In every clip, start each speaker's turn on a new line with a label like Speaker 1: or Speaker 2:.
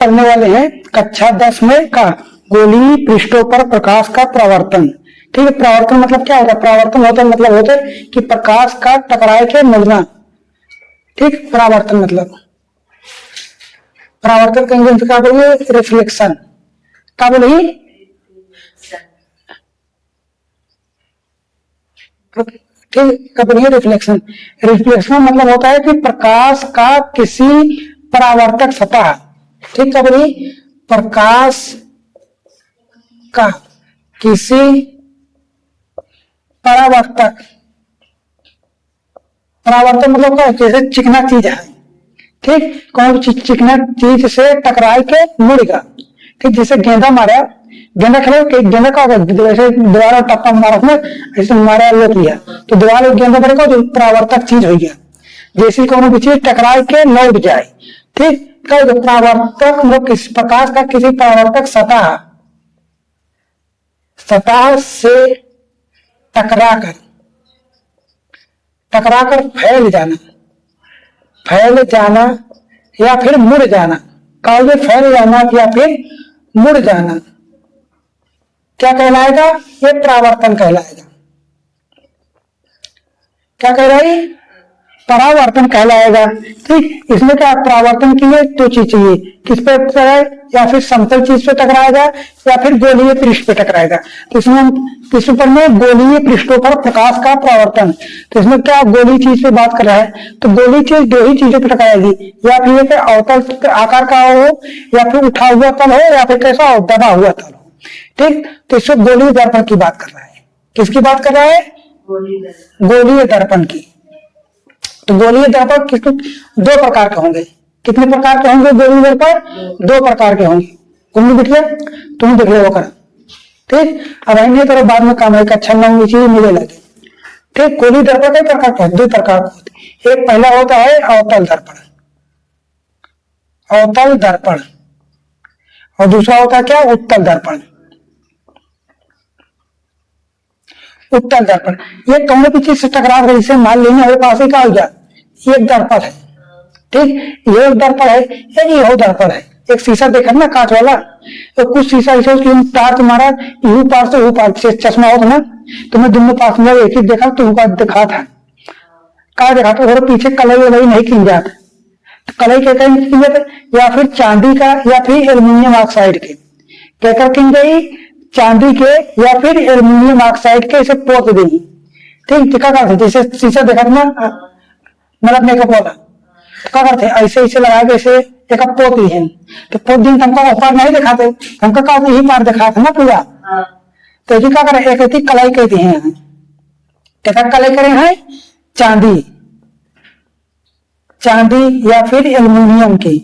Speaker 1: पढ़ने वाले हैं कक्षा 10 में का गोलीय पृष्ठों पर प्रकाश का परावर्तन। ठीक है, परावर्तन मतलब क्या होता है? परावर्तन मतलब होता है कि प्रकाश का टकराए के मिलना। ठीक, परावर्तन मतलब परावर्तन का इंग्लिश क्या बोलिए? रिफ्लेक्शन। क्या बोलिए? ठीक, क्या बोलिए? रिफ्लेक्शन। रिफ्लेक्शन मतलब होता है कि प्रकाश का किसी परावर्तक सतह, ठीक है बोलिए, प्रकाश का किसी परावर्तक, परावर्तन मतलब क्या? जैसे चिकना चीज है, ठीक, कौन चिकना चीज से टकराए के मुड़ेगा। ठीक, जैसे गेंदा मारा, गेंदा खेलो कि गेंदा का जैसे दीवार टप्पा मारा ना, ऐसे मारा लोग लिया तो दीवार गेंदा पड़ेगा तो परावर्तक चीज हो गया। जैसे कौन भी चीज टकराए के लौट जाए। ठीक, परावर्तक मतलब किस प्रकाश का किसी परावर्तक सतह से टकराकर फैल जाना या फिर मुड़ जाना। कहोगे फैल जाना या फिर मुड़ जाना क्या कहलाएगा? ये परावर्तन कहलाएगा। क्या कह रहा है? परावर्तन कहलाएगा। ठीक, इसमें क्या परावर्तन की है? दो चीज चाहिए, किस पे टकराए? या फिर समतल चीज पे टकराएगा या फिर गोलीय पृष्ठ पे टकराएगा। तो इसमें किस पर में गोलीय पृष्ठों पर प्रकाश का परावर्तन। तो इसमें क्या गोली चीज पे बात कर रहा है? तो गोली चीज दो ही चीजों पर टकराएगी, या फिर एक अवतल आकार का हो, या फिर उठा हुआ तल हो, या फिर कैसा दबा हुआ तल हो। ठीक, तो इसमें गोलीय दर्पण की बात कर रहा है। किसकी बात कर रहा है? गोलीय दर्पण की। तो गोलीय दर्पण दो प्रकार के होंगे। कितने प्रकार के होंगे गोलीय दर्पण? दो प्रकार के होंगे। तुम देख लिया, तुम देख लिया वो कर। ठीक, अब आएंगे तो बाद में काम है, अच्छा नौ चीज मिले लगे। ठीक, गोलीय दर्पण कई प्रकार के? दो प्रकार के होते। एक पहला होता है अवतल दर्पण, अवतल दर्पण, और दूसरा होता है क्या? उत्तल दर्पण। उत्तल दर्पण ये कौन भी चीज से टकराव है, इसे मान लेना हमारे पास ही क्या हो गया? एक दर्पण है। ठीक, ये एक दर्पण है, ये हो दर्पण है। एक शीशा देखा ना कांच वाला, तो कुछ शीशा ऐसे उसकी तार तुम्हारा यू पार से वो पार से चश्मा होता ना, तुम्हें दोनों पास में एक ही देखा तो दिखा था क्या देखा था? और पीछे कलई वलई नहीं खिंच जाता। तो कलई क्या खिंच जाता? या फिर चांदी का या फिर एल्यूमिनियम ऑक्साइड के क्या खिंच गई? चांदी के या फिर एल्यूमिनियम ऑक्साइड के इसे पोत देगी। ठीक, क्या करते? जैसे शीशा देखा ना, मतलब मेकअप वाला, क्या करते? ऐसे ऐसे लगा के ऐसे एक पोत दी है। तो पोत दिन हमको ऊपर नहीं दिखाते, हमको क्या यही पार दिखाते ना पूरा। तो ये क्या करे? एक ऐसी कलाई कहती है, क्या कलाई करे हैं? चांदी, चांदी या फिर एल्यूमिनियम की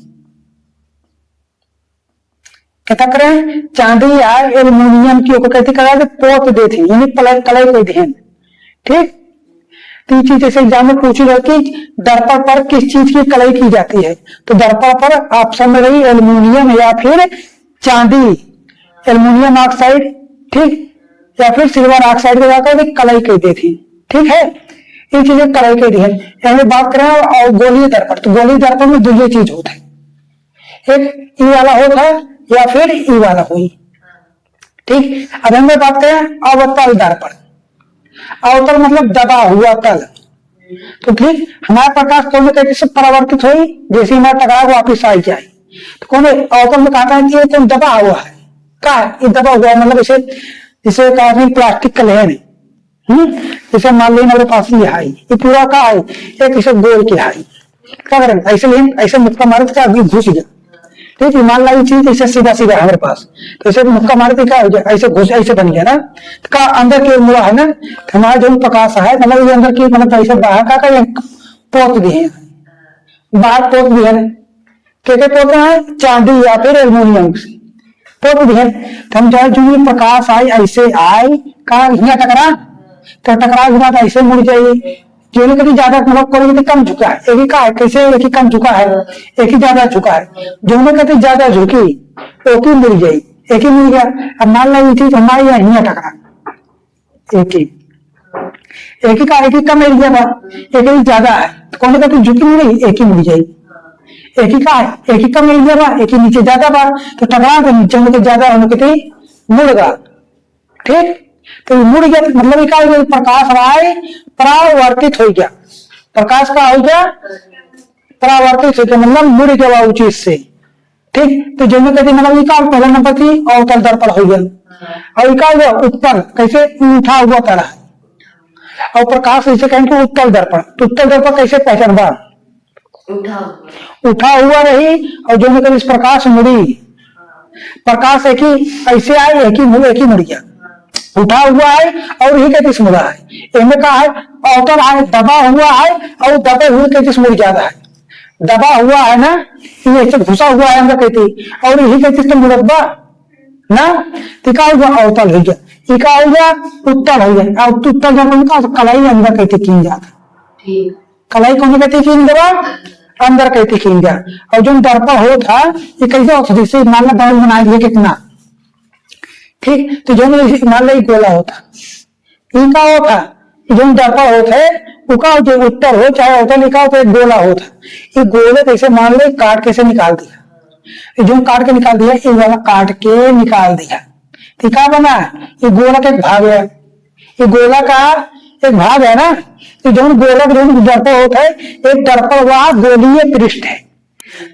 Speaker 1: क्या करें? चांदी या एल्यूमिनियम की कहती करा पोत देती, यानी कलाई कहती है। ठीक, तो चीज जैसे एग्जाम में पूछी गई कि दर्पण पर किस चीज की कलाई की जाती है, तो दर्पण पर ऑप्शन में रही एल्यूमिनियम या फिर चांदी, एल्यूमिनियम ऑक्साइड, ठीक, या फिर सिल्वर ऑक्साइड को जाकर कलाई कह देती। ठीक है, ये चीजें कलाई कहती है। यानी बात करें और गोलीय दर्पण, तो गोलीय दर्पण में दो चीज होता है, एक ई वाला होता है या फिर ई वाला हुई। ठीक, अब हम बात करें अवतल दर्पण। अवतल मतलब दबा हुआ तल। तो ठीक, हमारा प्रकाश कौन कैसे परावर्तित हुई? जैसे हमारा टकराव वापिस आ जाए तो कौन अवतल में कहता है कि ये कौन दबा हुआ है। क्या ये दबा हुआ है? मतलब इसे जिसे कहा प्लास्टिक का लेयर है, जैसे मान लीजिए मेरे पास ये है, ये पूरा का है, एक इसे गोल के है। क्या करें? ऐसे ऐसे मुक्का मारे तो अभी घुस गया। ठीक है, मान ला चीज ऐसे सीधा सीधा है मेरे पास, तो ऐसे मुक्का मारे तो क्या हो जाए? ऐसे घुस ऐसे बन गया ना, तो का अंदर की मुड़ा है ना, हमारा जो प्रकाश है मतलब ये अंदर की मतलब ऐसे बाहर का पोत भी है, बाहर पोत भी है। क्या पोत है? चांदी या फिर एल्यूमिनियम से पोत भी है। तो हम चाहे जो प्रकाश आए ऐसे आए का यहाँ टकरा, तो टकरा के बाद ऐसे मुड़ जाइए। जो कभी ज्यादा मतलब करोगे तो कम झुका है, एक ही का है, कैसे एक ही कम झुका है, एक ही ज्यादा झुका है। जो कहते ज्यादा झुकी एक ही मिल जाए, एक ही मिल गया। अब मान लो ये चीज हमारे यहाँ टकरा, एक ही का एक ही कम एरिया था, एक ही ज्यादा है, तो कौन कहते झुकी नहीं, एक ही मिल जाएगी। एक ही का है, एक ही कम एरिया बा, एक ही नीचे ज्यादा बा, तो टकरा के नीचे में ज्यादा होने के मुड़गा। ठीक, तो मुड़ गया मतलब क्या हो गया, प्रकाश राय परावर्तित हो गया, प्रकाश का हो गया परावर्तित हो गया, मतलब मुड़ गया उस चीज से। ठीक, तो जो मैं कहती मतलब निकाल पहला नंबर थी अवतल दर्पण हो गया, और निकाल गया उत्तल, कैसे उठा हुआ तरह, और प्रकाश इसे कहेंगे उत्तल दर्पण। तो उत्तल दर्पण कैसे पहचानबा, उठा हुआ रही, और जो मतलब इस प्रकाश मुड़ी, प्रकाश एक ही ऐसे आए, एक ही मुड़ गया, उठा हुआ है और यही कहती मुड़ा है। इनमें कहा है अवतल है, दबा हुआ है, और दबे हुए कहती मुड़ ज्यादा है, दबा हुआ है ना, ये ऐसे घुसा हुआ है अंदर कहती, और यही कहती तो मुड़ब्बा ना, टिका हुआ अवतल हो गया, टिका हो गया उत्तल हो गया, और उत्तल जब कलाई अंदर कहती कीन जाता, कलाई कौन कहती कीन दबा अंदर कहती कीन जा। और जो दर्पण हो था ये कैसे होता, जैसे मान लो बाल बना दिया कितना, ठीक, तो जो मान लो गोला होता, इनका होता जो दर्पण होता है उका जो उत्तर हो चाहे होता लिखा होता एक गोला होता, ये गोले कैसे मान लो काट कैसे निकाल दिया, जो काट के निकाल दिया, ये वाला काट के निकाल दिया, तो क्या बना, ये गोला का एक भाग है, ये गोला का एक भाग है ना, तो जो गोला जो दर्पण होता है, एक दर्पण वह गोलीय पृष्ठ है,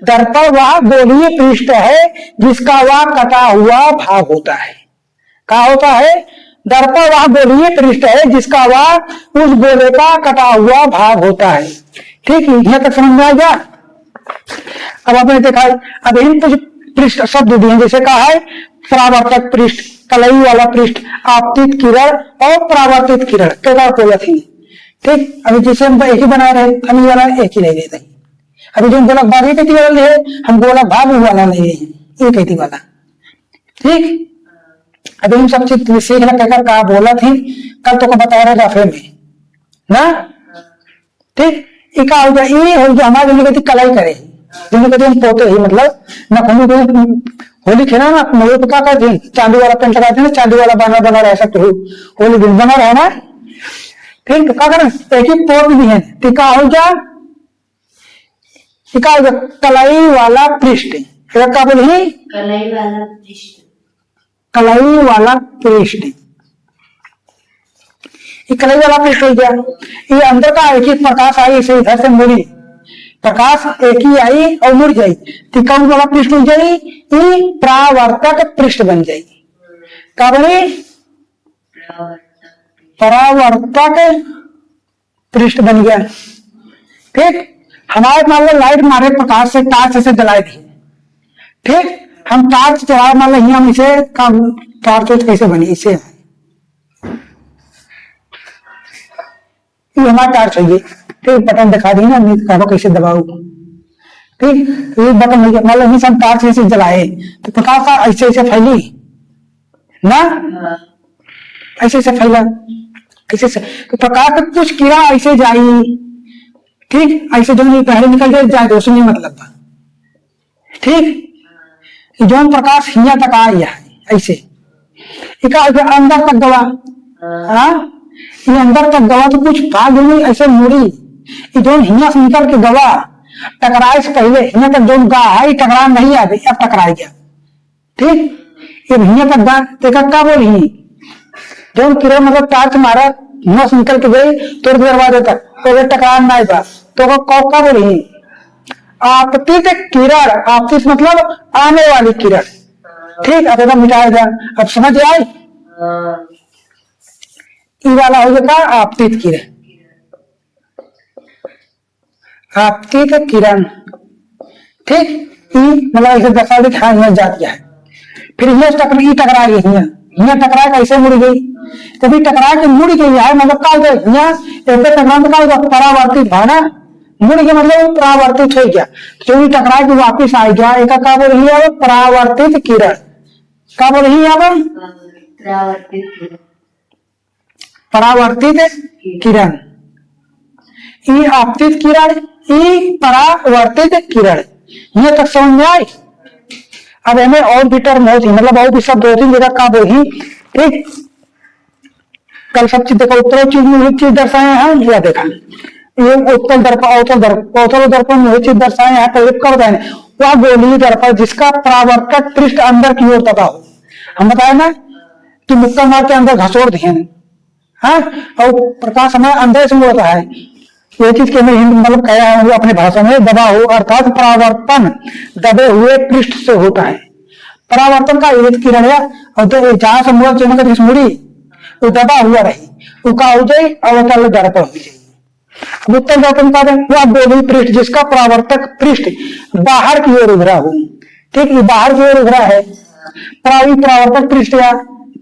Speaker 1: दर्पण वह गोलीय पृष्ठ है जिसका वह कटा हुआ भाग होता है। क्या होता है, दर्पण वह गोलीय पृष्ठ है जिसका वह उस गोले का कटा हुआ भाग होता है। ठीक है, यहां तक समझ में आ गया। अब आपने देखा अब इन कुछ पृष्ठ शब्द दिए, जैसे कहा है परावर्तक पृष्ठ, कलई वाला पृष्ठ, आपतित किरण और परावर्तित किरण, क्या बोला थी। ठीक, अभी जैसे हम एक ही बना रहे, हम वाला एक ही नहीं लेते, अभी जो गोलक भाग कहती वाला है, हम गोलक भाग वाला नहीं है, ये कहती वाला। ठीक, अभी हम सब चीज सीख रहे कहकर कहा बोला थी, कल तो को बता रहे दफे में ना। ठीक, इका हो गया, ये हो गया हमारे जो कहती कलाई करे, जिन्हें कहते हम पोते ही, मतलब नखुनी को होली खेला ना, मोड़े पे क्या करते हैं, चांदी वाला पेंट लगाते हैं ना, चांदी वाला बना रह सकते हो, होली दिन बना रहे ना। ठीक, तो क्या करें, एक ही पोत भी है, टिका हो गया, टिका हो गया कलाई वाला पृष्ठ, क्या बोली
Speaker 2: कलाई वाला पृष्ठ,
Speaker 1: कलाई वाला पृष्ठ, ये कलाई वाला पृष्ठ हो गया। ये अंदर का एक ही प्रकाश आई, इसे इधर से मुड़ी, प्रकाश एक ही आई और मुड़ जाई, तिकाऊ वाला पृष्ठ हो जाई, ये परावर्तक पृष्ठ बन जाएगी। क्या बने, परावर्तक पृष्ठ बन गया। ठीक, हमारे मान लो लाइट मारे प्रकाश से टार्च से जलाए थी, ठीक, हम टार्च चलाए मान लो हम इसे टार्च कैसे बनी, इसे ये हमारा टार्च होगी। ठीक, बटन दिखा दी ना, कहो कैसे दबाऊ। ठीक, ये बटन हो गया, मान लो हम टार्च ऐसे जलाए तो प्रकाश ऐसे ऐसे फैली ना, ऐसे ऐसे फैला, ऐसे से तो प्रकाश का कुछ कीड़ा ऐसे जाई। ठीक, ऐसे जो पहले निकल जाए रोशनी मतलब। ठीक, जो प्रकाश हिया तक आया ऐसे, अंदर तक गवा, ये अंदर तक गवा तो कुछ भाग ऐसे मुड़ी, जो हिया से निकल के गवा टकराए से पहले हिया तक जो गा है टकरा नहीं आ गई, अब टकरा गया। ठीक, ये हिया तक गा देखा क्या बोली, जो किरण मतलब टार्च मारा हिया से निकल के गई तो दरवाजे तक तो टकरा नहीं बा, तो क्या बोली आपतित किरण, आपतित मतलब आने वाली किरण। ठीक, अब एकदम मिटाया गया, अब समझ आए, ई वाला हो गया आपतित किरण, आपतित किरण। ठीक, ई मतलब ऐसे दशा दिखाई में जाती है, फिर ये टकरा गई, हिया टकरा कैसे मुड़ गई, तभी टकरा के मुड़ गई है, मतलब क्या टकरा परावर्तित भाना मुड़ गया, मतलब परावर्तित हो गया, जो टकरा के वापिस आ गया, एक क्या बोल रही है परावर्तित किरण। क्या बोल रही है परावर्तित किरण, ई आपतित किरण, ई परावर्तित किरण, ये तक समझ में आई। अब हमें और भी टर्म होती, मतलब और भी शब्द होती जगह क्या बोली। ठीक, कल सब चीज देखो, उत्तरों चीज में एक चीज दर्शाए हैं, यह देखा ये उत्तल दर्पण अवतल दर्पण में चीज दर्शाए यहाँ पर कर बताए वह गोलीय दर्पण जिसका परावर्तक पृष्ठ अंदर की ओर दबा हो। हम बताए ना कि मुक्का मार के अंदर घसोड़ दिए, हाँ, और प्रकाश हमारे अंदर से होता है। ये चीज के मैं हिंदी मतलब कहा है अपने भाषा में, दबा हो अर्थात परावर्तन दबे हुए पृष्ठ से होता है। परावर्तन का एक किरण है और जहां से मूल चमक मुड़ी वो दबा हुआ रही वो का हो जाए अवतल दर्पण हो जाए। उत्तल दर्पण का वह गोलीय पृष्ठ जिसका परावर्तक पृष्ठ बाहर की ओर उभरा हो। ठीक, ये बाहर की ओर उभरा है। परावर्तक पृष्ठ या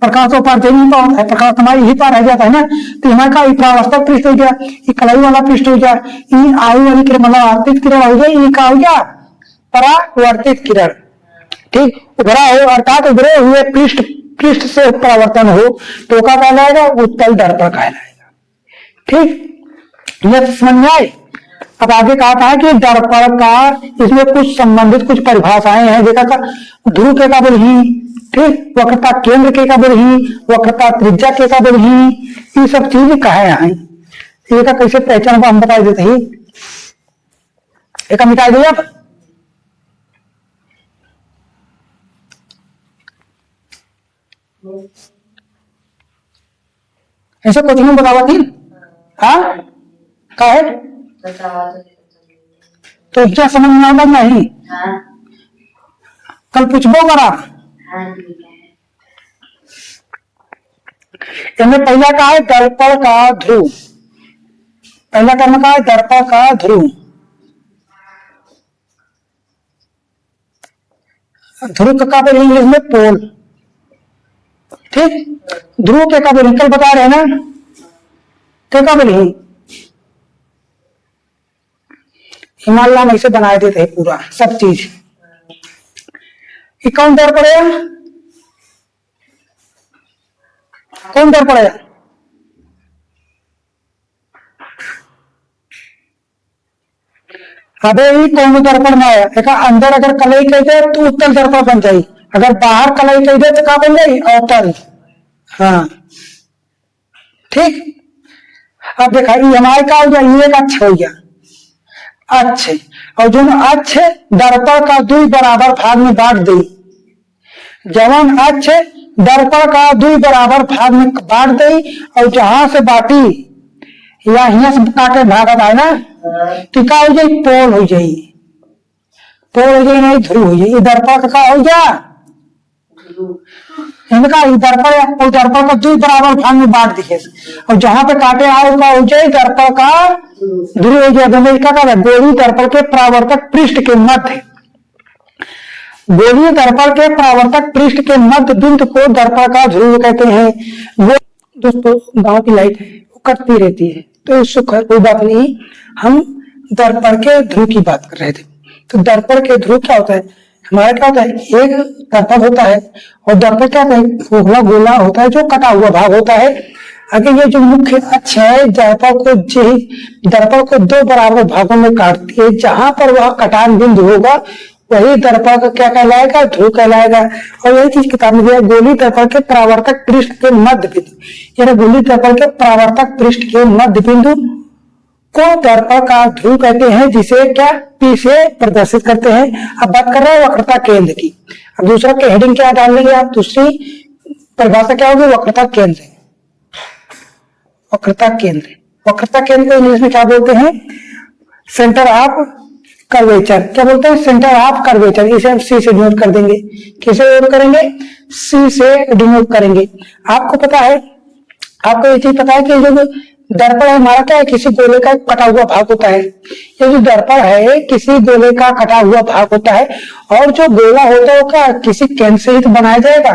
Speaker 1: प्रकाश तो पार नहीं पाता है, प्रकाश हमारे यही पार रह जाता है ना, तो यहाँ का परावर्तक पृष्ठ हो गया, ये कलाई वाला पृष्ठ हो गया, ये आयु वाली किरण मतलब आवर्तित किरण हो जाए, ये का हो गया परावर्तित किरण। ठीक, उभरा हो अर्थात उभरे हुए पृष्ठ से परावर्तन हो तो क्या कहलाएगा? उत्तल दर्पण कहलाएगा। ठीक, यह समझ में आए। अब आगे कहा था कि दर्पण का इसमें कुछ संबंधित कुछ परिभाषाएं हैं। देखा था ध्रुव के काबिल ही, ठीक, वक्रता केंद्र के काबिल ही, वक्रता त्रिज्या के काबिल ही, ये सब चीज कहे हैं। ये का कैसे पहचान हम बता देते ही, एक मिटा दिया ऐसे कुछ नहीं बतावा थी। हाँ का है तो क्या समझ में आएगा नहीं?
Speaker 2: हाँ।
Speaker 1: कल पूछबो करा।
Speaker 2: हाँ, ठीक है।
Speaker 1: इनमें पहला का है दर्पण का ध्रुव। पहला कर्म का है दर्पण का ध्रुव। ध्रुव का काबिल इंग्लिश में पोल। ठीक, ध्रुव के काबिल कल बता रहे ना के काबिल ही हिमालय में ऐसे बना देते हैं पूरा सब चीज। कौन दर्पण है? कौन दर्पण है? अबे ही कौन दर्पण में आया? एक अंदर अगर कलई कह दे तो उत्तल दर्पण बन जाये, अगर बाहर कलई कह दे तो क्या बन जाये? अवतल। हाँ ठीक, अब देखा ये हमारे का हो गया, ये एक अच्छा हो गया अच्छे, और जो अच्छे दर्पण का दुई बराबर भाग में बांट दी। जवन अच्छे दर्पण का दुई बराबर भाग में बांट दी और जहां से बांटी या यहाँ से काटे भाग आए ना तो क्या हो जाए? पोल हो जाए। पोल हो जाए नहीं ध्रुव हो जाए। दर्पण का हो गया इनका दर्पण और दर्पण का दुई बराबर भाग में बांट दिखे और जहां पे काटे आओ का हो जाए दर्पण का ध्रुव हो जाए। क्या गोलीय दर्पण के परावर्तक पृष्ठ के मध्य, गोलीय दर्पण के परावर्तक पृष्ठ के मध्य बिंदु को दर्पण का ध्रुव कहते हैं। वो दोस्तों गांव की लाइट है वो कटती रहती है तो इससे कोई बात नहीं, हम दर्पण के ध्रुव की बात कर रहे थे। तो दर्पण के ध्रुव क्या होता है? हमारा क्या होता है? एक दर्पण होता है और दर्पण क्या होता है? खोखला गोला होता है जो कटा हुआ भाग होता है। अगर ये जो मुख्य अक्ष है दर्पण को दो बराबर भागों में काटती है, जहां पर वह कटान बिंदु होगा वही दर्पण का क्या कहलाएगा? ध्रुव कहलाएगा। और यही चीज किताब में दिया, गोलीय दर्पण के परावर्तक पृष्ठ के मध्य बिंदु, यानी गोलीय दर्पण के परावर्तक पृष्ठ के मध्य बिंदु को दर्पण का ध्रुव कहते हैं, जिसे क्या पी से प्रदर्शित करते हैं। अब बात कर रहे हैं वक्रता केंद्र की। अब दूसरा के हेडिंग क्या डाल लेंगे आप? दूसरी परिभाषा क्या होगी? वक्रता केंद्र। वक्रता केंद्र, वक्रता केंद्र को इंग्लिश में क्या बोलते हैं? Centre of curvature. क्या बोलते हैं? Centre of curvature. इसे हम सी से डिनोट कर देंगे। किसे डिनोट करेंगे? सी से डिनोट करेंगे। आपको पता है, आपको ये चीज पता है कि जो दर्पण है हमारा क्या है? किसी गोले का कटा हुआ भाग होता है। ये जो दर्पण है किसी गोले का कटा हुआ भाग होता है और जो गोला होता है वो क्या किसी केंद्र से ही तो बनाया जाएगा।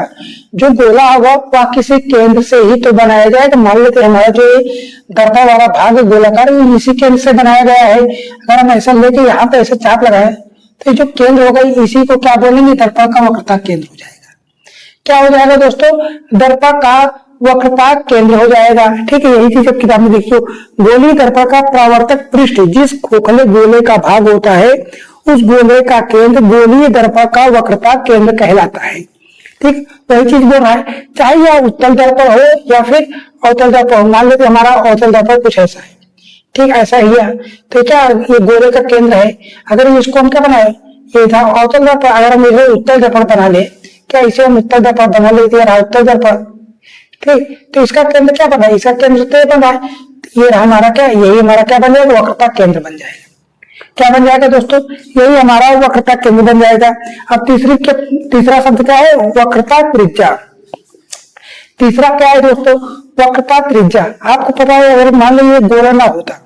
Speaker 1: जो गोला होगा वह किसी केंद्र से ही तो बनाया जाएगा। मान लेते हैं हमारा जो दर्पण वाला भाग गोलाकार इसी केंद्र से बनाया गया है। अगर हम ऐसा लेके यहाँ पे ऐसे चाप लगाए तो जो केंद्र होगा इसी को क्या बोलेंगे? दर्पण का वक्रता केंद्र हो जाएगा। क्या हो जाएगा दोस्तों? दर्पण का वक्रता केंद्र हो जाएगा। ठीक है, यही चीज किताब में देखियो। गोलीय दर्पण का परावर्तक पृष्ठ जिस खोखले गोले का भाग होता है उस गोले का केंद्र गोलीय दर्पण का वक्रता केंद्र कहलाता है। ठीक, वही चीज बोल रहा है, चाहे यह उत्तल दर्पण हो या फिर अवतल दर्पण हो। मान लेते हमारा अवतल दर्पण कुछ ऐसा है, ठीक ऐसा ही है। तो क्या ये गोले का केंद्र है, अगर इसको हम क्या बनाए, ये था अवतल दर्पण, अगर हम इसे उत्तल दर्पण बना ले, क्या इसे हम उत्तल दर्पण बना लेते हैं, उत्तल दर्पण। ठीक, तो इसका केंद्र क्या बना, इसका केंद्र तो बना, ये रहा हमारा क्या, यही हमारा क्या बन जाएगा, वक्रता केंद्र बन जाएगा। क्या बन जाएगा दोस्तों, यही हमारा वक्रता केंद्र बन जाएगा। अब तीसरा शब्द क्या है, वक्रता त्रिज्या। तीसरा क्या है दोस्तों, वक्रता त्रिज्या। आपको पता है अगर मान लो ये गोला ना होता,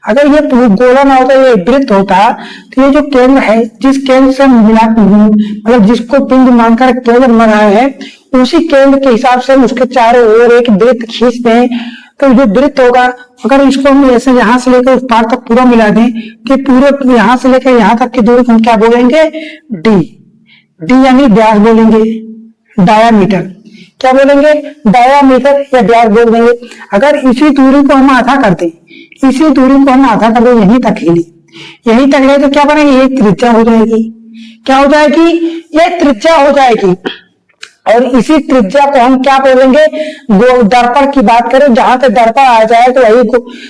Speaker 1: अगर ये गोला ना होता, ये वृत्त होता, तो ये जो केंद्र है, जिस केंद्र से मिला, मतलब जिसको बिंदु मानकर केंद्र बनाए हैं, उसी केंद्र के हिसाब से उसके चारों ओर एक वृत्त खींच दें, तो जो वृत्त होगा, अगर इसको हम ऐसे यहाँ से लेकर उस पार तक पूरा मिला दें, कि पूरे यहाँ से लेकर यहाँ तक की दूरी को हम क्या बोलेंगे, डी। डी यानी व्यास बोलेंगे, डायामीटर। क्या बोलेंगे, डायामीटर या व्यास बोल देंगे। अगर इसी दूरी को हम आधा कर दें, इसी दूरी को हम आधा कर दें, यहीं तक ही ले, यहीं तक ले, तो क्या बनेगी, ये त्रिज्या हो जाएगी। क्या हो जाएगी, ये त्रिज्या हो जाएगी। और इसी त्रिज्या को हम क्या बोलेंगे, दर्पण की बात करें, जहां तक दर्पण आ जाए तो वही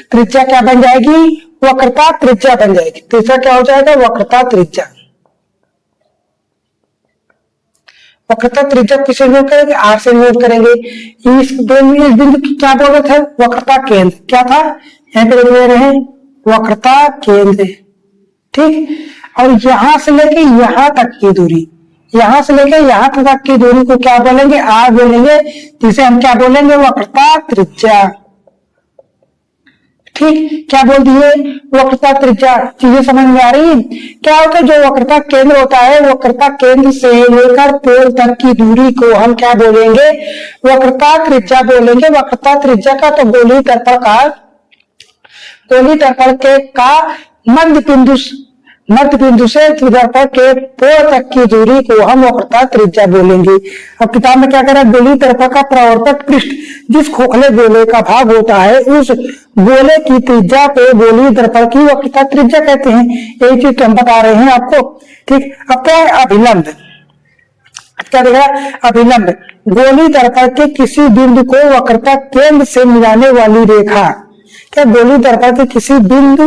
Speaker 1: त्रिज्या क्या बन जाएगी, वक्रता त्रिज्या बन जाएगी। तीसरा क्या हो जाएगा, वक्रता त्रिज्या। वक्रता त्रिज्या किसे नोट करेंगे, आर से नोट करेंगे। इस बिंदु की क्या बोल रहे थे, वक्रता केंद्र। क्या था, यहाँ पे ले रहे हैं वक्रता केंद्र। ठीक, और यहां से लेके यहां तक की दूरी, यहां से लेकर यहां तक की दूरी को क्या बोलेंगे, आर बोलेंगे, जिसे हम क्या बोलेंगे, वक्रता त्रिज्या। ठीक, क्या बोल दिए, वक्रता त्रिज्या। चीजें समझ में आ रही, क्या होता है, जो वक्रता केंद्र होता है, वक्रता केंद्र से लेकर पोल तक की दूरी को हम क्या बोलेंगे, वक्रता त्रिज्या बोलेंगे। वक्रता त्रिज्या का तो गोली दर्पण के का मध्य बिंदु से दर्पण के पोल तक की दूरी को हम वक्रता त्रिज्या बोलेंगे। अब किताब में क्या करा, गोली दर्पण का प्रवर्तक पृष्ठ जिस खोखले गोले का भाग होता है, उस गोले की त्रिज्या को गोली दर्पण की वक्रता त्रिज्या कहते हैं। यही चीज हम बता रहे हैं आपको। ठीक, अब क्या है, अभिलंब। क्या देखा, अभिलंब गोली दर्पण के किसी बिंदु को वक्रता केंद्र से मिलाने वाली रेखा। क्या, गोली दर्पण के किसी बिंदु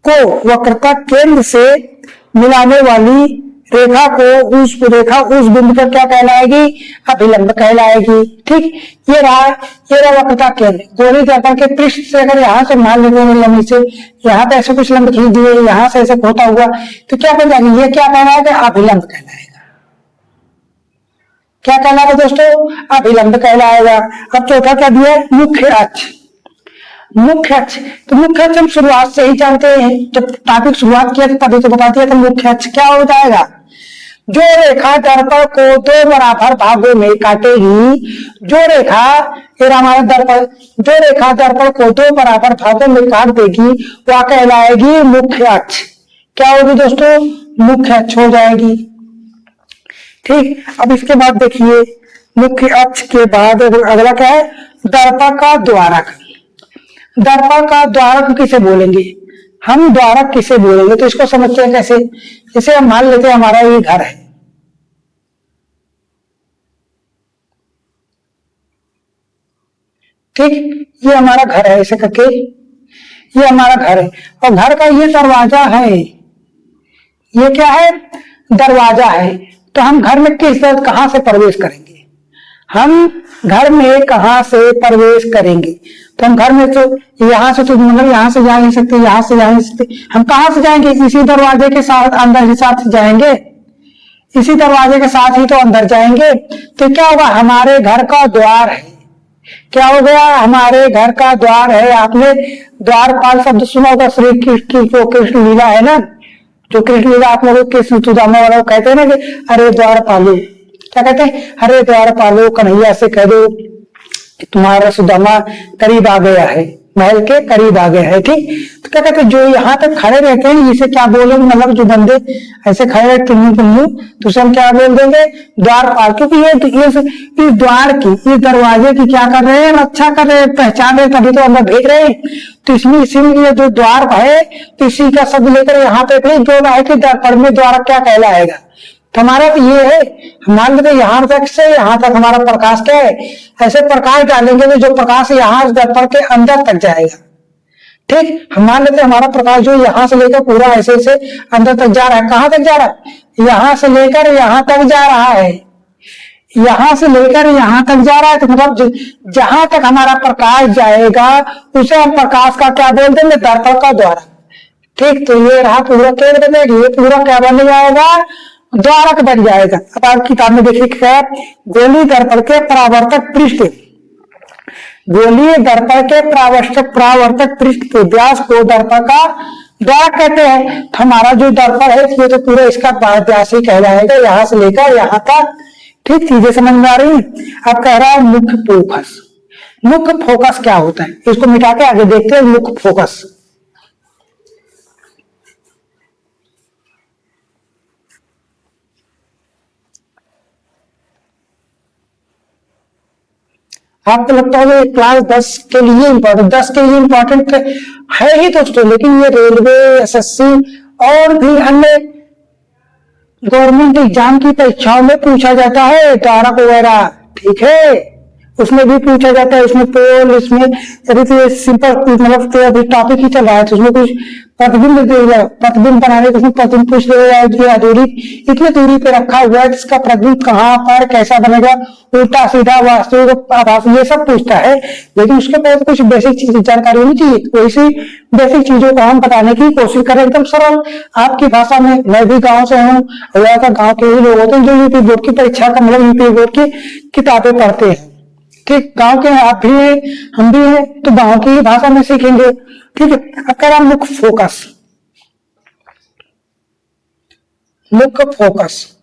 Speaker 1: को वक्रता केंद्र से मिलाने वाली रेखा को उस बिंदु पर क्या कहलाएगी, अभिलंब कहलाएगी। ठीक, ये रहा वक्रता केंद्र। गोली दर्पण के पृष्ठ से अगर यहाँ से मान लेते हैं लंबी से, यहाँ पे ऐसे कुछ लंब खींच दिए, यहाँ से ऐसे होता हुआ, तो क्या बन जाएगी, ये क्या कहलाएगा, अभिलंब कहलाएगा। क्या कहलाएगा दोस्तों, अभिलंब कहलाएगा। अब चौथा क्या दिया, मुख्य अक्ष। मुख्य अक्ष, तो मुख्य अक्ष हम शुरुआत से ही जानते हैं, जब टॉपिक शुरुआत किया था तभी तो बता दिया था। मुख्य अक्ष क्या हो जाएगा, जो रेखा दर्पण को दो बराबर भागों में काटेगी, जो रेखा हमारा दर्पण, जो रेखा दर्पण को दो बराबर भागों में काट देगी, वह कहलाएगी मुख्य अक्ष। क्या होगी दोस्तों, मुख्य अक्ष हो जाएगी। ठीक, अब इसके बाद देखिए, मुख्य अक्ष के बाद अगला क्या है, दर्पण का द्वारक। दर्पण का द्वारक किसे बोलेंगे, हम द्वारक किसे बोलेंगे, तो इसको समझते हैं कैसे। जैसे हम मान लेते हैं हमारा ये घर है, ठीक, ये हमारा घर है, ऐसे करके ये हमारा घर है, और घर का ये दरवाजा है, ये क्या है, दरवाजा है। तो हम घर में कहां से प्रवेश करेंगे, हम घर में कहां से प्रवेश करेंगे, तो हम घर में तो यहाँ से तो मतलब यहाँ से जा नहीं सकते, यहाँ से जा नहीं सकते, हम कहां से जाएंगे, इसी दरवाजे के साथ अंदर ही साथ जाएंगे, इसी दरवाजे के साथ ही तो अंदर जाएंगे। तो क्या होगा, हमारे घर का द्वार है, क्या हो गया, हमारे घर का द्वार है। आपने द्वारपाल शब्द सुना होगा, श्री कृष्ण लीला है ना, जो कृष्ण लीला आप लोग कृष्ण सुदामा वाला कहते हैं ना कि अरे द्वारपालो, क्या कहते हैं, अरे द्वारपालो कन्हैया से कह दो कि तुम्हारा सुदामा करीब आ गया है, महल के करीब आ गया है। ठीक, तो क्या कहते हैं, जो यहाँ तक खड़े रहते हैं इसे क्या बोलेंगे, मतलब जो बंदे ऐसे खड़े रहते हैं तो उसे हम क्या बोल देंगे, द्वारपाल। क्योंकि ये इस द्वार की, इस दरवाजे की क्या कर रहे हैं, रक्षा कर रहे हैं, पहचान रहे, तभी तो अंदर भेज रहे हैं। तो इसमें इसीलिए जो द्वार है, तो इसी का शब्द लेकर यहाँ पे भी जो है कि दर्पण में द्वार क्या कहलाएगा। तो हमारा तो ये है, मान लेते यहाँ तक से यहाँ तक हमारा प्रकाश क्या है, ऐसे प्रकाश डालेंगे तो जो प्रकाश यहाँ दर्पण के अंदर तक जाएगा, ठीक, हम मान लेते हैं हमारा प्रकाश जो यहाँ से लेकर पूरा ऐसे ऐसे अंदर तक जा रहा है। कहाँ तक जा रहा है? यहाँ से लेकर यहाँ तक जा रहा है, यहाँ से लेकर यहाँ तक जा रहा है। तो मतलब जहां तक हमारा प्रकाश जाएगा उसे हम प्रकाश का क्या बोल देंगे? दर्पण का द्वारा। ठीक, तो ये रहा पूरा केंद्र में, ये पूरा क्या बन जाएगा? द्वारक बन जाएगा। अब आप किताब में देखिए क्या, गोलीय दर्पण के परावर्तक पृष्ठ, गोलीय दर्पण के परावर्तक पृष्ठ के व्यास को दर्पण का द्वारक कहते हैं। तो हमारा जो दर्पण है ये तो पूरा इसका व्यास ही कहलाएगा, यहाँ से लेकर यहाँ तक। ठीक, चीजें समझ में आ रही है? अब कह रहा है मुख्य फोकस। मुख्य फोकस क्या होता है, इसको मिटा के आगे देखते हैं। मुख्य फोकस, आपको लगता है क्लास 10 के लिए इम्पोर्टेंट, 10 के लिए इम्पोर्टेंट है ही दोस्तों, लेकिन ये रेलवे, एसएससी और भी अन्य गवर्नमेंट एग्जाम की परीक्षाओं में पूछा जाता है, द्वारक वगैरह। ठीक है, उसमें भी पूछा जाता है, उसमें पोल, इसमें अभी तो सिंपल मतलब तो अभी टॉपिक ही चल रहा है, तो उसमें कुछ प्रतिबिंब देगा, प्रतिबिंब बनाने को उसमें प्रतिबिंब पूछ देगा, दूरी इतनी दूरी पे रखा हुआ है, इसका प्रतिबिंब कहाँ पर कैसा बनेगा, उल्टा सीधा वास्तविक आभास, ये सब पूछता है। लेकिन उसके पहले तो कुछ बेसिक चीज जानकारी होनी चाहिए। तो इसी बेसिक चीजों को हम बताने की कोशिश करें एकदम सरल आपकी भाषा में। मैं भी गाँव से हूँ, गाँव के ही लोग होते हैं जो यूपी बोर्ड की परीक्षा का मतलब यूपी बोर्ड की किताबें पढ़ते हैं। ठीक, गांव के आप भी हैं, हम भी हैं, तो गांव की भाषा में सीखेंगे। ठीक है, अब कह रहा मुख्य फोकस। मुख्य फोकस,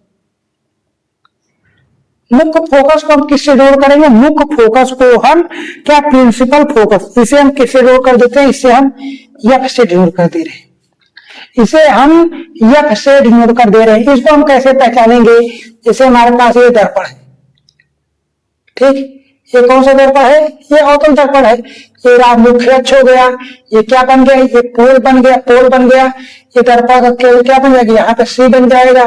Speaker 1: मुख्य फोकस को हम किससे जोड़ करेंगे? मुख्य फोकस को हम क्या, प्रिंसिपल फोकस, इसे हम किससे जोड़ कर देते हैं? इसे हम यफ से जोड़ कर दे रहे हैं, इसे हम यफ से जोड़ कर दे रहे हैं। इसको हम कैसे पहचानेंगे? जैसे हमारे पास ये दर्पण है, ठीक, ये कौन सा दर्पण है? ये अवतल दर्पण है। ये मुख्य अक्ष हो गया, ये क्या बन गया? ये पोल बन गया, पोल बन गया। ये दर्पण का केंद्र क्या बन जाएगा? यहाँ पे सी बन जाएगा।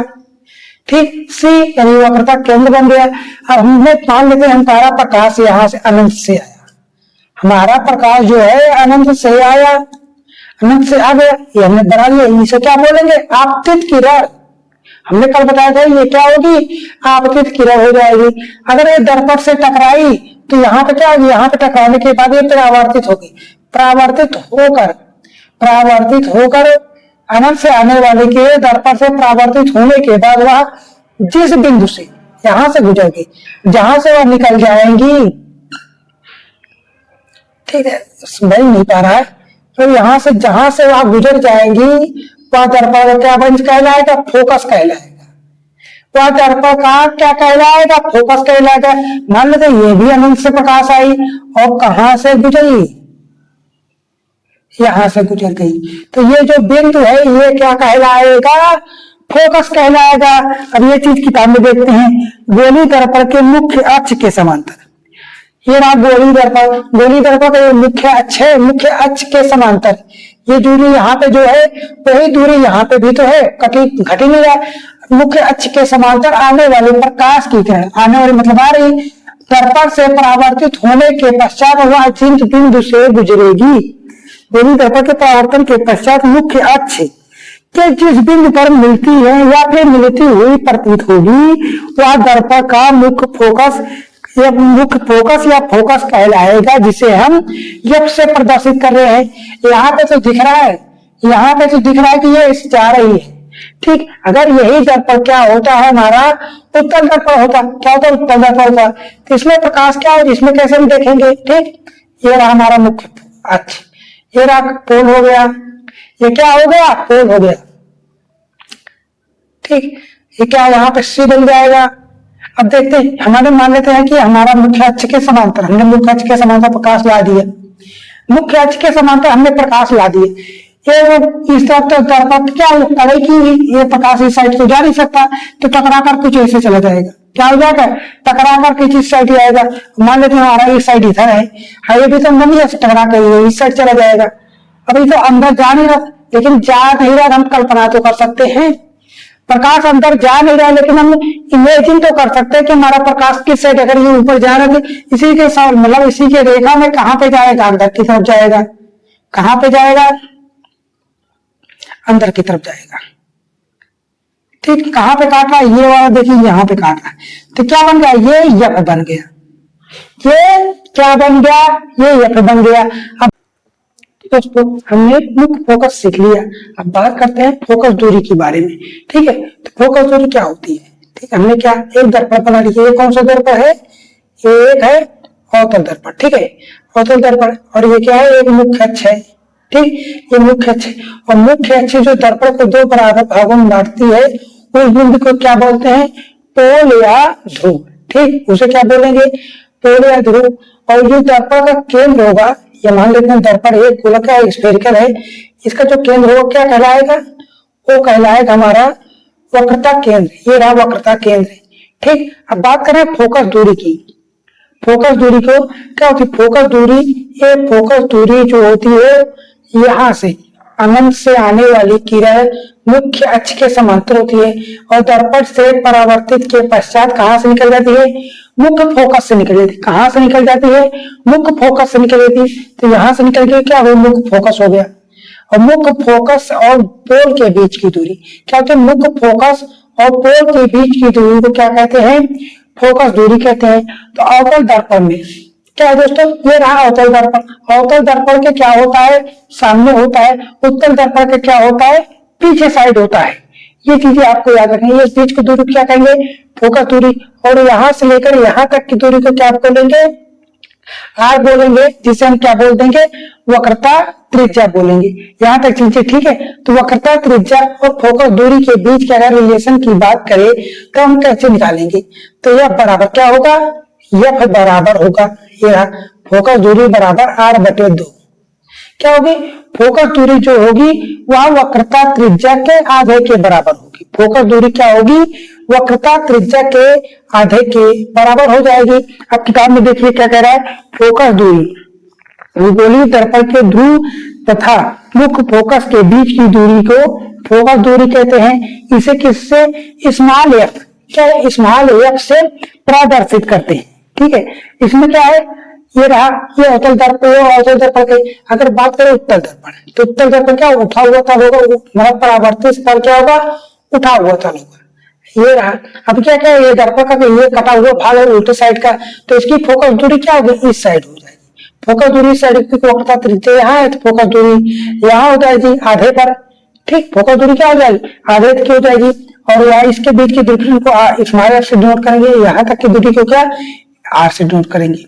Speaker 1: ठीक, सी यानी वक्रता केंद्र बन गया। अब हमने मान लेते हैं हमारा प्रकाश यहाँ से अनंत से आया, हमारा प्रकाश जो है अनंत से आया, अनंत से आ गया, ये हमने बना लिया। इसे क्या बोलेंगे? आपतित किरण। हमने कल बताया था ये क्या होगी? आपतित किरण हो जाएगी। अगर ये दर्पण से टकराई तो यहाँ पे क्या होगी? यहाँ पे टकराने के बाद ये परावर्तित होगी, परावर्तित होकर अनंत से आने वाले के दर्पण से परावर्तित होने के बाद वह जिस बिंदु से यहां से गुजरेगी, जहां से वह निकल जाएंगी, ठीक है, समझ नहीं पा रहा है, तो यहां से जहां से वह गुजर जाएंगी वह दर्पण क्या बन कहलाएगा? फोकस कहलाएगा। वह दर्पण का क्या कहलाएगा? फोकस कहलाएगा। मान लेते ये भी अनंत से प्रकाश आई और कहां से गुजरी? यहां से गुजर गई, तो ये जो बिंदु है ये क्या कहलाएगा? फोकस कहलाएगा। अब ये चीज किताब में देखते हैं, गोलीय दर्पण के मुख्य अक्ष के समांतर, ये रहा गोलीय दर्पण, गोलीय दर्पण का मुख्य अक्ष है, मुख्य अक्ष के समांतर ये दूरी यहाँ पे जो है वही दूरी यहाँ पे भी तो है, घट ही नहीं रहा। मुख्य अक्ष के समांतर आने वाले प्रकाश की किरण, आने वाली मतलब आ रही, दर्पण से परावर्तित होने के पश्चात वह जिस बिंदु से गुजरेगी, गोलीय दर्पण के परावर्तन के पश्चात मुख्य अक्ष के जिस बिंदु पर मिलती है या फिर मिलती हुई प्रतीत होगी वह दर्पण का मुख्य फोकस या फोकस कहलाएगा, जिसे हम यफ से प्रदर्शित कर रहे हैं। यहाँ पे तो दिख रहा है, यहाँ पे तो दिख रहा है कि ये जा रही है। ठीक, अगर यही दर्पण क्या होता है हमारा उत्तल दर्पण होता, क्या होता है? उत्तल दर्पण होता, तो इसमें प्रकाश क्या होगा? इसमें कैसे हम देखेंगे? ठीक, ये रहा हमारा मुख्य अक्ष, ये रहा पोल हो गया, ये क्या हो गया? पोल हो गया। ठीक, ये क्या यहाँ पे सी बन जाएगा। अब देखते हैं, हमारे मान लेते हैं कि हमारा मुख्य अक्ष के समांतर, हमने मुख्य अक्ष के समांतर प्रकाश ला दिया, मुख्य अक्ष के समांतर हमने प्रकाश ला दिए। ये इस तरफ तो दर्पण क्या कड़े की, ये प्रकाश इस साइड तो जा नहीं सकता, तो टकरा कर कुछ ऐसे चला जाएगा। क्या हो जाएगा? टकरा कर कुछ इस साइड आएगा। मान लेते हैं हमारा इस साइड इधर है, ये भी तो नहीं है, टकरा कर इस साइड चला जाएगा। अभी तो अंदर जा नहीं रहा, लेकिन जा नहीं रहा, हम कल्पना तो कर सकते हैं। प्रकाश अंदर जा नहीं रहा, लेकिन हम इमेजिन तो कर सकते हैं कि हमारा प्रकाश किस साइड, अगर ये ऊपर जा रहा है इसी के साथ मतलब इसी के रेखा में कहां पे जाएगा? अंदर की तरफ जाएगा। कहां पे जाएगा, अंदर की तरफ जाएगा। ठीक, कहां पे काट रहा है, ये वाला देखिए यहां पे काट रहा है, तो क्या बन गया, ये यफ बन गया। ये क्या बन गया, ये यफ बन गया। अब दोस्तों हमने मुख्य फोकस सीख लिया, अब बात करते हैं फोकस दूरी के बारे में। ठीक है, तो फोकस दूरी क्या होती है। ठीक है, हमने क्या एक दर्पण बना लिया, ये कौन सा दर्पण है, एक है अवतल दर्पण। ठीक है, अवतल दर्पण, और ये क्या है, एक मुख्य अक्ष है। ठीक, ये मुख्य अक्ष, और मुख्य अक्ष जो दर्पण को दो बराबर भागों में बांटती है, उस बिंदु को क्या बोलते हैं, पोल या ध्रुव। ठीक, उसे क्या बोलेंगे, पोल या ध्रुव। और जो दर्पण का केंद्र होगा, ये मान लेते हैं दर्पण एक गोलक है, स्फेरिकल है, इसका जो केंद्र होगा क्या कहलाएगा, वो कहलाएगा हमारा वक्रता केंद्र। ये रहा वक्रता केंद्र। ठीक, अब बात करें फोकस दूरी की। फोकस दूरी को क्या होती है, फोकस दूरी, ये फोकस दूरी जो होती है, यहाँ से अनंत से आने वाली किरण मुख्य अक्ष के समांतर होती है, और दर्पण से परावर्तित के पश्चात कहां से निकल जाती है, मुख्य फोकस से निकल जाती है। कहां से निकल जाती है, मुख्य फोकस से निकल जाती है। तो यहां से निकल के क्या हो, मुख्य फोकस हो गया। और मुख्य फोकस और पोल के बीच की दूरी क्या होती है, मुख्य फोकस और पोल के बीच की दूरी को क्या कहते हैं, फोकस दूरी कहते हैं। तो अवतल दर्पण में क्या है दोस्तों, ये रहा अवतल दर्पण। अवतल दर्पण के क्या होता है, सामने होता है। उत्तल दर्पण के क्या होता है, पीछे साइड होता है। ये चीजें आपको याद रखनी है। इस बीच की दूरी क्या कहेंगे, फोकस दूरी। और यहां से लेकर यहां तक की दूरी को क्या आप बोलेंगे, आर बोलेंगे, जिसे हम क्या बोल देंगे, वक्रता त्रिज्या बोलेंगे। यहां तक चीजें ठीक है। तो वक्रता त्रिज्या और फोकस दूरी के बीच के अगर रिलेशन की बात करें तो हम कैसे निकालेंगे, तो यह बराबर क्या होगा, यह बराबर होगा, यह फोकस दूरी बराबर आर बटे 2। क्या होगी, फोकस दूरी जो होगी वह वक्रता त्रिज्या के आधे के बराबर होगी। फोकस दूरी क्या होगी, वक्रता त्रिज्या के आधे के बराबर हो जाएगी। अब किताब में देखिए क्या कह रहा है, फोकस दूरी गोलीय दर्पण के ध्रुव तथा मुख्य फोकस के बीच की दूरी को फोकस दूरी कहते हैं। इसे किससे, स्मॉल एफ, क्या है, स्मॉल एफ से प्रदर्शित करते हैं। ठीक है, इसमें क्या है, ये रहा, ये अवतल दर्पण, अवतल दर्पण के अगर बात करें उत्तल दर्पण, तो उत्तल दर्पण क्या उठा हुआ तल होगा, मतलब परावर्तित तल क्या होगा, उठा हुआ तल होगा। ये रहा। अब क्या क्या ये दर्पण का ये कटा हुआ भाग है उल्टे साइड का, तो इसकी फोकस दूरी क्या होगी, इस साइड हो जाएगी। फोकस दूरी इस साइड की वक्रता त्रिज्या यहाँ है, तो फोकस दूरी यहाँ हो जाएगी आधे पर। ठीक, फोकस दूरी क्या हो जाएगी, आधे की हो जाएगी। और यहाँ इसके बीच की दूरी को स्मॉल एफ से डिनोट करेंगे, यहाँ तक की दूरी को क्या आर से डिनोट करेंगे।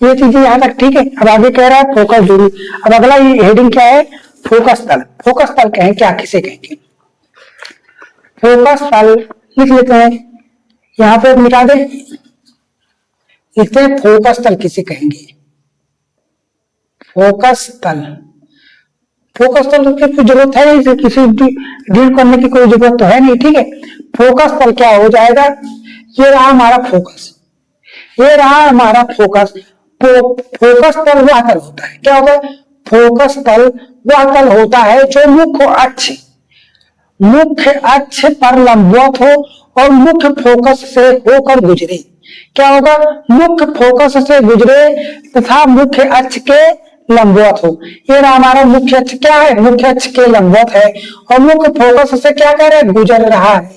Speaker 1: ये चीजें यहाँ तक ठीक है। अब आगे कह रहा है फोकस दूरी। अब अगला हेडिंग क्या है, फोकस तल। फोकस तल कहें क्या, किसे कहेंगे, फोकस तल लिख लेते हैं, यहाँ पे मिटा दे, लिखते हैं फोकस तल किसे कहेंगे, फोकस तल। फोकस तल की कोई जरूरत है नहीं, किसी डील करने की कोई जरूरत तो है नहीं। ठीक है, फोकस तल क्या हो जाएगा, ये रहा हमारा फोकस, ये रहा हमारा फोकस। फोकस तल वह तल होता है, क्या होता है, फोकस तल वह तल होता है जो मुख्य अक्ष पर लंबवत हो और मुख्य फोकस से होकर गुजरे। क्या होगा, मुख्य फोकस से गुजरे तथा मुख्य अक्ष के लंबवत हो। ये हमारा मुख्य अक्ष क्या है, मुख्य अक्ष के लंबवत है, और मुख्य फोकस से क्या कर रहा है, गुजर रहा है,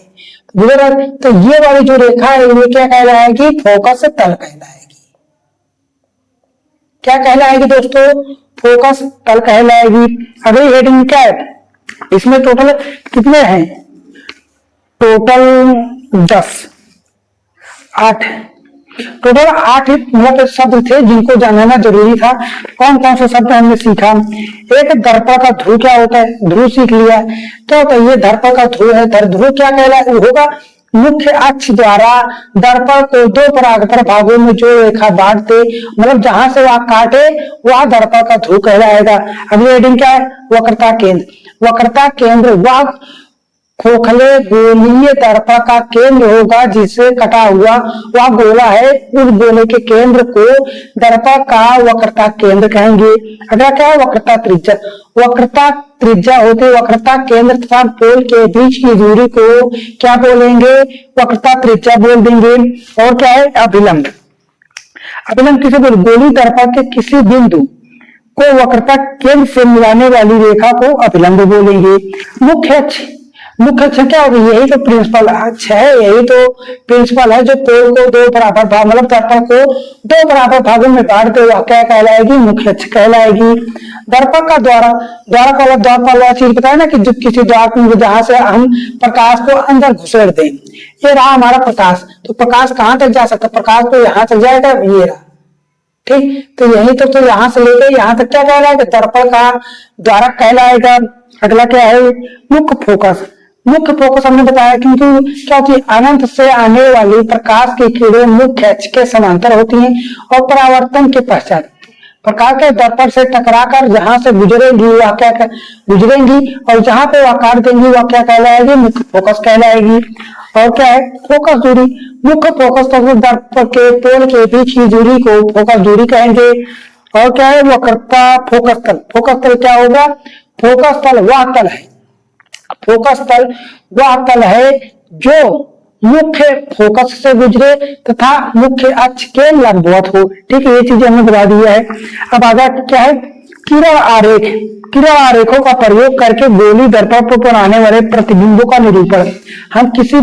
Speaker 1: गुजर रहा है। तो ये वाली जो रेखा है ये क्या कहलाएगी, फोकस तल कहलाएगी। क्या कहलाएगी दोस्तों, फोकस तल कहलाएगी। अगली हेडिंग क्या है, इसमें टोटल कितने हैं, टोटल 8 टोटल 8 मतलब शब्द थे जिनको जानना जरूरी था। कौन कौन से शब्द हमने सीखा, एक दर्पण का ध्रुव क्या होता है, ध्रुव सीख लिया। क्या होता है, ये दर्पण का ध्रुव है, ध्रुव क्या कहलाए होगा, मुख्य अक्ष द्वारा दर्पण को दो बराबर भागों में जो रेखा बांट दे, मतलब जहां से वह काटे वह दर्पण का ध्रुव कहलाएगा। अगली हेडिंग क्या है, वक्रता केंद्र। वक्रता केंद्र वह खोखले गोलीय दर्पण का केंद्र होगा जिससे कटा हुआ वह गोला है, उस गोले के केंद्र को दर्पण का वक्रता केंद्र कहेंगे। अगला क्या है, वक्रता त्रिज्या। वक्रता त्रिज्या होते वक्रता केंद्र तथा पोल के बीच की दूरी को क्या बोलेंगे, वक्रता त्रिज्या बोल देंगे। और क्या है, अभिलंब। अभिलंब किसे बोल, गोली दर्पण के किसी बिंदु को वक्रता केंद्र से मिलाने वाली रेखा को अभिलंब बोलेंगे। मुख्य अक्ष, मुख्य अक्ष क्या होगी? यही तो प्रिंसिपल अक्ष है, यही तो प्रिंसिपल है जो पोल को दो बराबर भाग मतलब दर्पण को दो बराबर भागों में बांट दे, वह क्या कहलाएगी? मुख्य अक्ष कहलाएगी। दर्पण का द्वारा, द्वारा का द्वारपाल वाला चीज बताया ना कि जब किसी द्वार में जहां से हम प्रकाश को अंदर घुसेड़ दें, ये रहा हमारा प्रकाश, तो प्रकाश कहां तक जा सकता? प्रकाश तो यहाँ तक जाएगा, ये रहा, ठीक। तो यही तो यहाँ से लेकर यहाँ तक क्या कहलाएगा? दर्पण का द्वारा कहलाएगा। अगला क्या है? मुख्य फोकस। मुख्य फोकस हमने बताया क्योंकि क्या होती है? अनंत से आने वाली प्रकाश की किरणें मुख्य अक्ष के समांतर होती हैं और परावर्तन के पश्चात प्रकाश के दर्पण से टकराकर जहां से गुजरेंगी वह क्या गुजरेंगी और जहां पे आकार देंगी वह क्या कहलाएगी? मुख्य फोकस कहलाएगी। और क्या है? फोकस दूरी। मुख्य फोकस तल दर्पण के पोल के बीच की दूरी को फोकस दूरी कहेंगे। और क्या है? वक्रता फोकस तल। फोकस तल क्या होगा? फोकस तल वह तल है, फोकस तल वह तल है जो मुख्य फोकस से गुजरे तथा मुख्य अक्ष के लंबवत हो। ठीक है, ये चीजें हमने बता दिया है। अब आगे क्या है? किरण आरेख। किरण आरेखों का प्रयोग करके गोली दर्पण पर आने वाले प्रतिबिंबों का निरूपण। हम किसी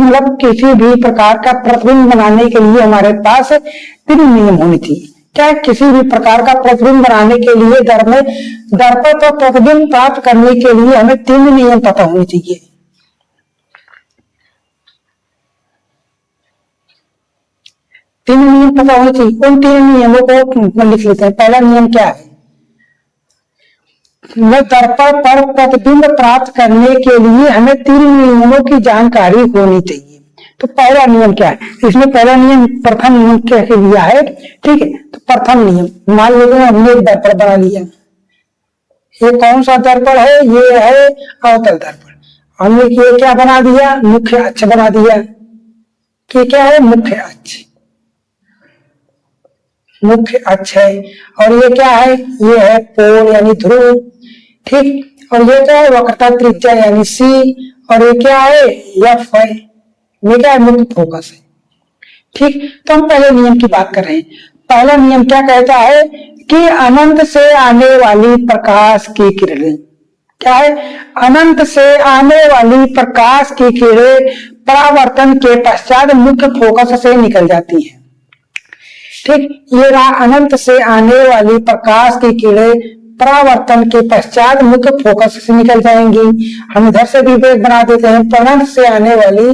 Speaker 1: भी प्रकार का प्रतिबिंब बनाने के लिए हमारे पास 3 नियम होने चाहिए। क्या? किसी भी प्रकार का प्रतिबिंब बनाने के लिए दर्पण पर प्रतिबिंब प्राप्त करने के लिए हमें 3 नियम पता होने चाहिए। 3 नियम पता होने चाहिए। उन 3 नियमों को लिख लेते हैं। पहला नियम क्या है? दर्पण पर प्रतिबिंब प्राप्त करने के लिए हमें 3 नियमों की जानकारी होनी चाहिए। तो पहला नियम क्या है? इसमें पहला नियम प्रथम नियम क्या लिया है? ठीक है, तो प्रथम नियम मान लीजिए हमने एक दर्पण बना लिया। ये कौन सा दर्पण है? ये है अवतल दर्पण। हमने ये क्या बना दिया? मुख्य अक्ष बना दिया। ये क्या है? मुख्य अक्ष, मुख्य अक्ष है। और ये क्या है? ये है पोल यानी ध्रुव। ठीक, और ये क्या है? वक्रता त्रिज्या यानी सी। और ये क्या है? एफ है। ये क्या है? मुख्य फोकस है। ठीक, तो हम पहले नियम की बात कर रहे हैं। पहला नियम क्या कहता है कि अनंत से आने वाली प्रकाश की किरणें, क्या है? अनंत से आने वाली प्रकाश की किरणें परावर्तन के पश्चात मुख्य फोकस से निकल जाती है। ठीक, ये रहा अनंत से आने वाली प्रकाश की किरणें परावर्तन के पश्चात मुख्य फोकस से निकल जाएंगी। हम इधर से भी बना देते हैं। अनंत से आने वाली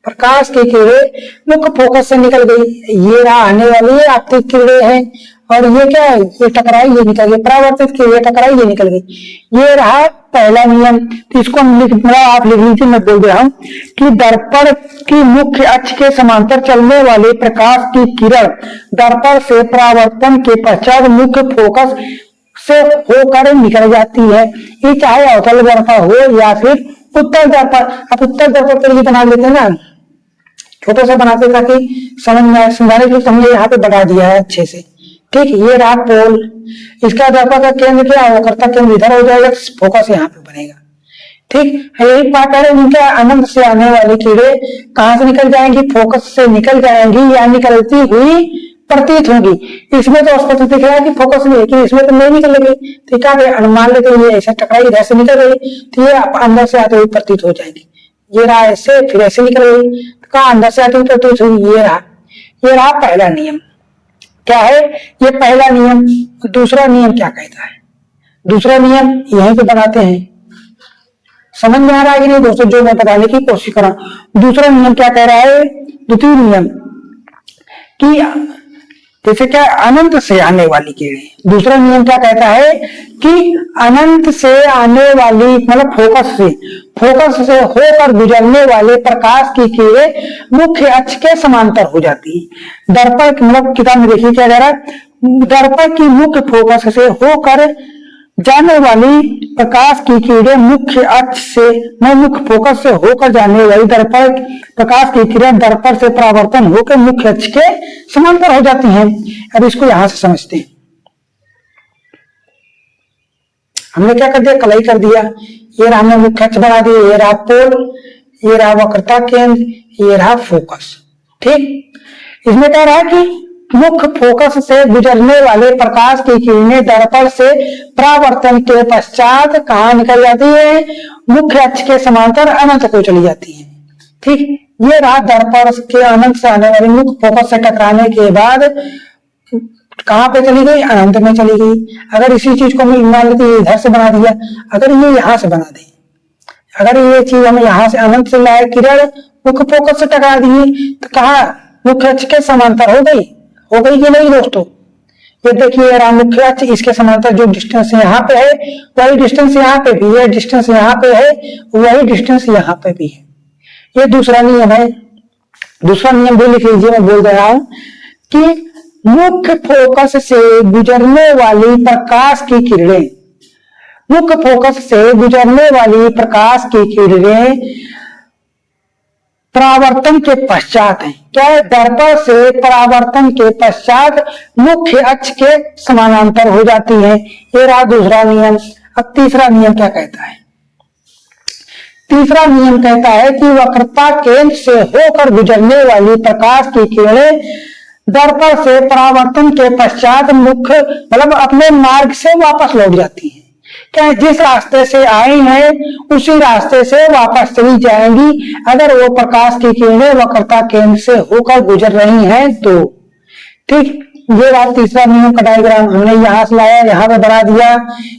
Speaker 1: प्रकाश की किरणें मुख्य फोकस से निकल गई। ये रहा आने वाली आपतित किरणें हैं। और ये क्या है? ये टकराई, ये निकल गई। परावर्तित की ये टकराई, ये निकल गई। ये रहा पहला नियम। तो इसको आप लिख लीजिए, मैं बोल रहा हूं कि दर्पण की मुख्य अक्ष के समांतर चलने वाले प्रकाश की किरण दर्पण से परावर्तन के पश्चात मुख्य फोकस से होकर निकल जाती है। ये चाहे अवतल दर्पण हो या फिर उत्तल दर्पण। अब उत्तल दर्पण तो ये बना लेते हैं ना, छोटा सा बनाते ताकि समझ में आए। समझाने के लिए हमने यहाँ पे बना दिया है अच्छे से। ठीक, ये रहा पोल। इसका दर्पण का केंद्र क्या है? वक्रता केंद्र इधर हो जाएगा, फोकस यहाँ पे बनेगा। ठीक, यही बात है। इनके अनंत से आने वाली किरणें कहां से निकल जाएंगी? फोकस से निकल जाएंगी या निकलती हुई प्रतीत होगी। इसमें तो स्पष्ट दिख रहा है कि फोकस में, लेकिन इसमें तो नहीं निकल गई। तो क्या अनुमान लेते ये ऐसा टकराई, इधर से निकल गई तो ये अंदर से आते हुए प्रतीत हो जाएगी। ये रहा ऐसे, फिर ऐसे निकल गई तो कहा अंदर से आते हुए प्रतीत हुई। ये रहा पहला नियम। क्या है? ये पहला नियम। दूसरा नियम क्या कहता है? दूसरा नियम यहीं पे बनाते हैं। समझ में आ रहा है कि नहीं दोस्तों? जो मैं बताने की कोशिश कर रहा हूं। दूसरा नियम क्या कह रहा है? द्वितीय नियम कि जैसे क्या? अनंत से आने वाली किरणें। दूसरा नियम क्या कहता है कि अनंत से आने वाली मतलब फोकस से होकर गुजरने वाले प्रकाश की किरणें मुख्य अक्ष के समांतर हो जाती है। दर्पण मतलब किताब में देखिए क्या कह रहा है? दर्पण की मुख्य फोकस से होकर जाने वाली प्रकाश की किरणें मुख्य अक्ष से मुख्य फोकस से होकर जाने वाली दर्पण प्रकाश की किरण दर्पण से परावर्तन होकर मुख्य अक्ष के समांतर हो जाती हैं। अब इसको यहां से समझते हैं। हमने क्या कर दिया? कलाई कर दिया। ये रहा हमने मुख्य अक्ष बना दिया। ये रहा पोल, ये रहा वक्रता केंद्र, ये रहा फोकस। ठीक, इसमें कह रहा है कि मुख्य फोकस से गुजरने वाले प्रकाश की किरणें दर्पण से परावर्तन के पश्चात कहाँ निकल जाती है? मुख्य अक्ष के समांतर अनंत को चली जाती है। ठीक, ये रहा दर्पण के अनंत से आने वाली मुख्य फोकस से टकराने के बाद कहाँ पे चली गई? अनंत में चली गई। अगर इसी चीज को हम मान लेते इधर से बना दिया, अगर ये यहाँ से बना दे, अगर ये चीज हम यहाँ से अनंत से लाए, किरण मुख्य फोकस से टकरा दी तो कहा मुख्य अक्ष के समांतर हो गई कि नहीं दोस्तों? ये देखिए राम मुख्य अक्ष, इसके समांतर जो डिस्टेंस यहाँ पे है वही डिस्टेंस यहाँ पे भी है, डिस्टेंस यहाँ पे है वही डिस्टेंस यहाँ पे भी है। ये दूसरा नियम है। दूसरा नियम भी लिख लीजिए, मैं बोल रहा हूं कि मुख्य फोकस से गुजरने वाली प्रकाश की किरणें, मुख्य फोकस से गुजरने वाली प्रकाश की किरणें परावर्तन के पश्चात है। क्या है? दर्पण से परावर्तन के पश्चात मुख्य अक्ष के समानांतर हो जाती है। ये रहा दूसरा नियम। अब तीसरा नियम क्या कहता है? तीसरा नियम कहता है कि वक्रता केंद्र से होकर गुजरने वाली प्रकाश की किरणें दर्पण से परावर्तन के पश्चात मुख्य मतलब अपने मार्ग से वापस लौट जाती है। क्या जिस रास्ते से आई है उसी रास्ते से वापस चली जाएंगी अगर वो प्रकाश की किरणें वक्रता केंद्र से होकर गुजर रही हैं तो। ठीक, ये रहा तीसरा नियम का डायग्राम। हमने यहां से लाया, यहाँ पे बना दिया।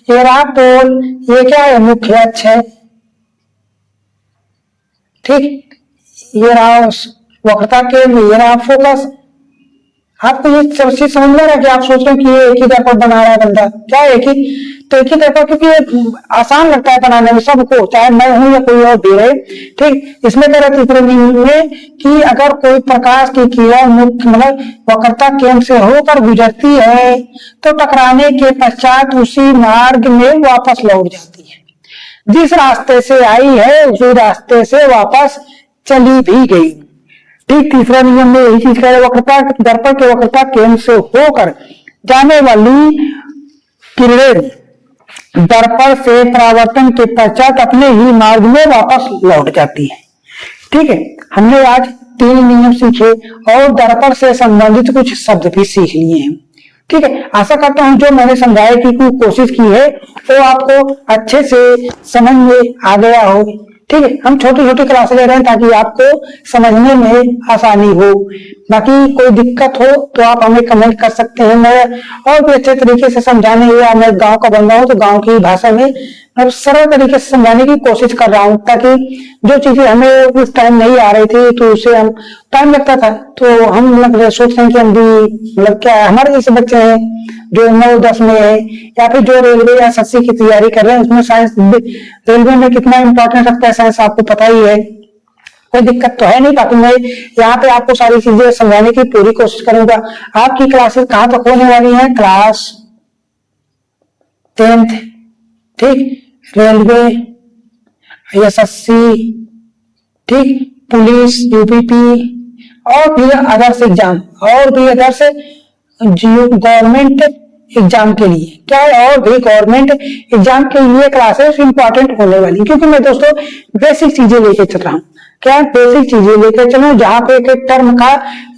Speaker 1: ये रहा पोल, ये क्या है? मुख्य अक्ष है। ठीक, ये रहा वक्रता केंद्र, ये रहा फोकस। आपको ये सब चीज समझ में आ रहा है कि आप सोच रहे हैं कि ये एक ही दर्पण बना रहा है बंदा, क्या एक ही? तो एक ही दर्पण, क्योंकि ये आसान लगता है बनाने में सबको, चाहे मैं हूं या कोई और भी रहे। ठीक, इसमें कह रहे तीसरे नियम में कि अगर कोई प्रकाश की किरण मुख्य मतलब वक्रता केंद्र से होकर गुजरती है तो टकराने के पश्चात उसी मार्ग में वापस लौट जाती है। जिस रास्ते से आई है उसी रास्ते से वापस चली भी गई। ठीक, तीसरा नियम में यही चीज कह रहे, वक्रता दर्पण के वक्रता केंद्र से होकर जाने वाली किरणें दर्पण से परावर्तन के पश्चात अपने ही मार्ग में वापस लौट जाती है। ठीक है, हमने आज 3 नियम सीखे और दर्पण से संबंधित कुछ शब्द भी सीख लिए हैं। ठीक है, आशा करता हूं जो मैंने समझाने की कोशिश की है वो आपको अच्छे से समझ में आ गया हो। ठीक है, हम छोटी छोटी क्लासें ले रहे हैं ताकि आपको समझने में आसानी हो। बाकी कोई दिक्कत हो तो आप हमें कमेंट कर सकते हैं। मैं और भी अच्छे तरीके से समझाने, या मैं गांव का बंदा हूं तो गांव की भाषा में मैं सरल तरीके से समझाने की कोशिश कर रहा हूं ताकि जो चीजें हमें उस टाइम नहीं आ रही थी तो उसे हम टाइम लगता था तो हम मतलब सोचते हैं कि हम भी मतलब क्या हमारे जैसे बच्चे हैं जो 9-10 में है या फिर जो रेलवे या एसएससी की तैयारी कर रहे हैं, उसमें साइंस, रेलवे में कितना इंपॉर्टेंट रखता है साइंस आपको पता ही है। कोई दिक्कत तो है नहीं। बाकी मैं यहाँ पे आपको सारी चीजें समझाने की पूरी कोशिश करूंगा। आपकी क्लासेस कहाँ तक होने वाली है? क्लास 10th, ठीक, रेलवे, एसएससी, ठीक, पुलिस, यूपीपी और भी अदर्स एग्जाम और भी अदर्स गवर्नमेंट एग्जाम के लिए क्या है, और भी गवर्नमेंट एग्जाम के लिए क्लासेस इंपॉर्टेंट होने वाली, क्योंकि मैं दोस्तों बेसिक चीजें लेके चल रहा हूँ। क्या बेसिक चीजें लेकर चलो जहाँ पे एक टर्म का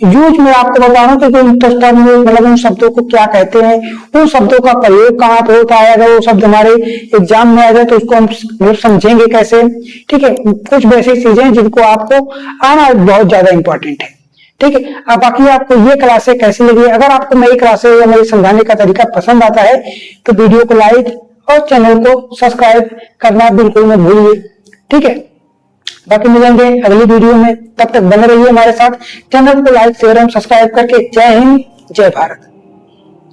Speaker 1: यूज मैं आपको बता रहा हूँ कि टर्म मतलब उन शब्दों को क्या कहते हैं, उन शब्दों का प्रयोग कहाँ पे होता है, अगर वो शब्द हमारे एग्जाम में आ जाए तो उसको हम समझेंगे कैसे। ठीक है, कुछ बेसिक चीजें जिनको आपको आना बहुत ज्यादा इंपॉर्टेंट है। ठीक है, अब बाकी आपको ये क्लासें कैसी लगी? अगर आपको मेरी क्लासें या मेरे समझाने का तरीका पसंद आता है तो वीडियो को लाइक और चैनल को सब्सक्राइब करना बिल्कुल मत भूलिए। ठीक है, बाकी मिलेंगे अगली वीडियो में, तब तक बने रहिए हमारे साथ। चैनल को लाइक शेयर और सब्सक्राइब करके। जय हिंद, जय भारत।